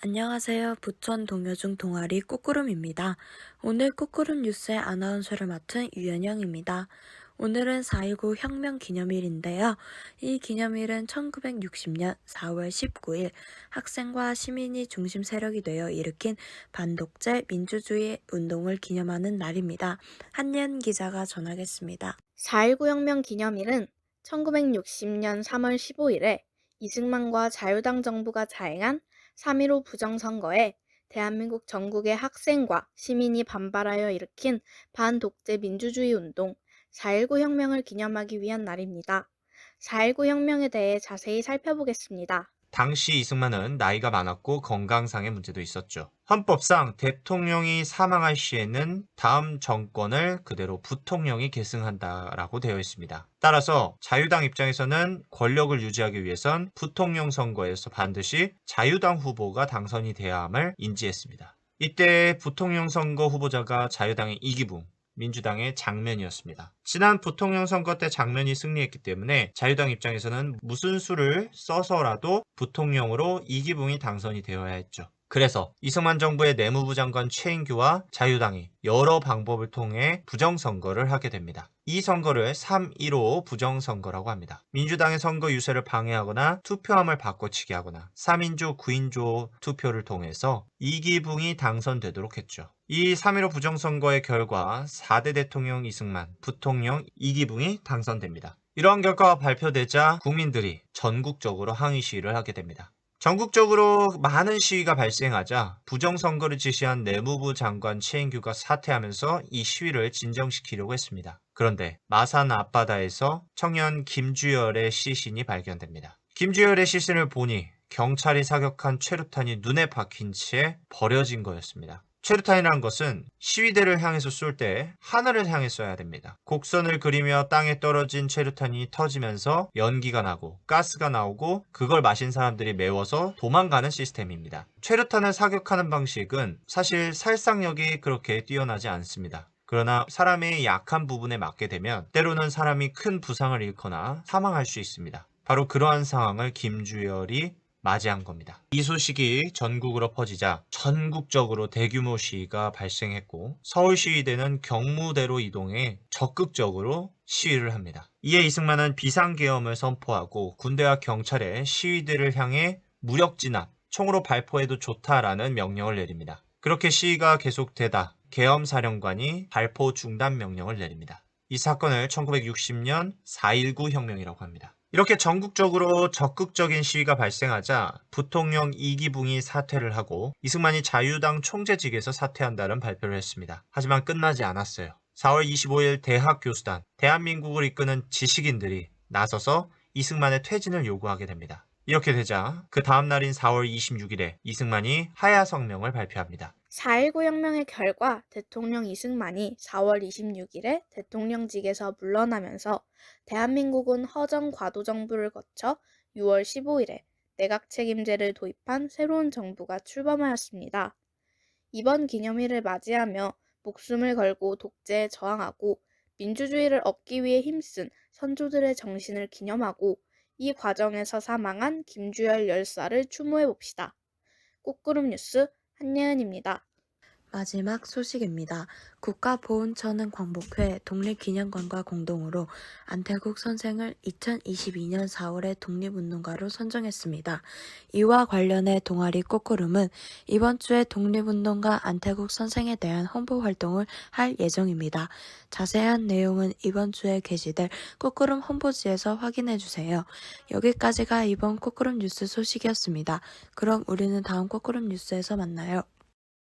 안녕하세요. 부천 동요중 동아리 꾸꾸름입니다. 오늘 꾸꾸름 뉴스의 아나운서를 맡은 유연영입니다. 오늘은 4.19 혁명 기념일인데요. 이 기념일은 1960년 4월 19일 학생과 시민이 중심 세력이 되어 일으킨 반독재 민주주의 운동을 기념하는 날입니다. 한예은 기자가 전하겠습니다. 4.19 혁명 기념일은 1960년 3월 15일에 이승만과 자유당 정부가 자행한 3.15 부정선거에 대한민국 전국의 학생과 시민이 반발하여 일으킨 반독재 민주주의 운동 4.19 혁명을 기념하기 위한 날입니다. 4.19 혁명에 대해 자세히 살펴보겠습니다. 당시 이승만은 나이가 많았고 건강상의 문제도 있었죠. 헌법상 대통령이 사망할 시에는 다음 정권을 그대로 부통령이 계승한다라고 되어 있습니다. 따라서 자유당 입장에서는 권력을 유지하기 위해선 부통령 선거에서 반드시 자유당 후보가 당선이 돼야 함을 인지했습니다. 이때 부통령 선거 후보자가 자유당의 이기붕, 민주당의 장면이었습니다. 지난 부통령 선거 때 장면이 승리했기 때문에 자유당 입장에서는 무슨 수를 써서라도 부통령으로 이기붕이 당선이 되어야 했죠. 그래서 이승만 정부의 내무부 장관 최인규와 자유당이 여러 방법을 통해 부정선거를 하게 됩니다. 이 선거를 3.15 부정선거라고 합니다. 민주당의 선거 유세를 방해하거나 투표함을 바꿔치기 하거나 3인조, 9인조 투표를 통해서 이기붕이 당선되도록 했죠. 이 3.15 부정선거의 결과 4대 대통령 이승만, 부통령 이기붕이 당선됩니다. 이러한 결과가 발표되자 국민들이 전국적으로 항의 시위를 하게 됩니다. 전국적으로 많은 시위가 발생하자 부정선거를 지시한 내무부 장관 최인규가 사퇴하면서 이 시위를 진정시키려고 했습니다. 그런데 마산 앞바다에서 청년 김주열의 시신이 발견됩니다. 김주열의 시신을 보니 경찰이 사격한 최루탄이 눈에 박힌 채 버려진 거였습니다. 최루탄이라는 것은 시위대를 향해서 쏠 때 하늘을 향해 쏴야 됩니다. 곡선을 그리며 땅에 떨어진 최루탄이 터지면서 연기가 나고 가스가 나오고 그걸 마신 사람들이 매워서 도망가는 시스템입니다. 최루탄을 사격하는 방식은 사실 살상력이 그렇게 뛰어나지 않습니다. 그러나 사람의 약한 부분에 맞게 되면 때로는 사람이 큰 부상을 잃거나 사망할 수 있습니다. 바로 그러한 상황을 김주열이 맞이한 겁니다. 이 소식이 전국으로 퍼지자 전국적으로 대규모 시위가 발생했고 서울시위대는 경무대로 이동해 적극적으로 시위를 합니다. 이에 이승만은 비상계엄을 선포하고 군대와 경찰에 시위대를 향해 무력 진압, 총으로 발포해도 좋다라는 명령을 내립니다. 그렇게 시위가 계속되다 계엄사령관이 발포 중단 명령을 내립니다. 이 사건을 1960년 4.19 혁명이라고 합니다. 이렇게 전국적으로 적극적인 시위가 발생하자 부통령 이기붕이 사퇴를 하고 이승만이 자유당 총재직에서 사퇴한다는 발표를 했습니다. 하지만 끝나지 않았어요. 4월 25일 대학교수단, 대한민국을 이끄는 지식인들이 나서서 이승만의 퇴진을 요구하게 됩니다. 이렇게 되자 그 다음 날인 4월 26일에 이승만이 하야 성명을 발표합니다. 4.19 혁명의 결과 대통령 이승만이 4월 26일에 대통령직에서 물러나면서 대한민국은 허정 과도 정부를 거쳐 6월 15일에 내각 책임제를 도입한 새로운 정부가 출범하였습니다. 이번 기념일을 맞이하며 목숨을 걸고 독재에 저항하고 민주주의를 얻기 위해 힘쓴 선조들의 정신을 기념하고 이 과정에서 사망한 김주열 열사를 추모해 봅시다. 꽃구름 뉴스 한예은입니다. 마지막 소식입니다. 국가보훈처는 광복회 독립기념관과 공동으로 안태국 선생을 2022년 4월에 독립운동가로 선정했습니다. 이와 관련해 동아리 꼬꾸름은 이번 주에 독립운동가 안태국 선생에 대한 홍보 활동을 할 예정입니다. 자세한 내용은 이번 주에 게시될 꼬꾸름 홈페이지에서 확인해주세요. 여기까지가 이번 꼬꾸름 뉴스 소식이었습니다. 그럼 우리는 다음 꼬꾸름 뉴스에서 만나요.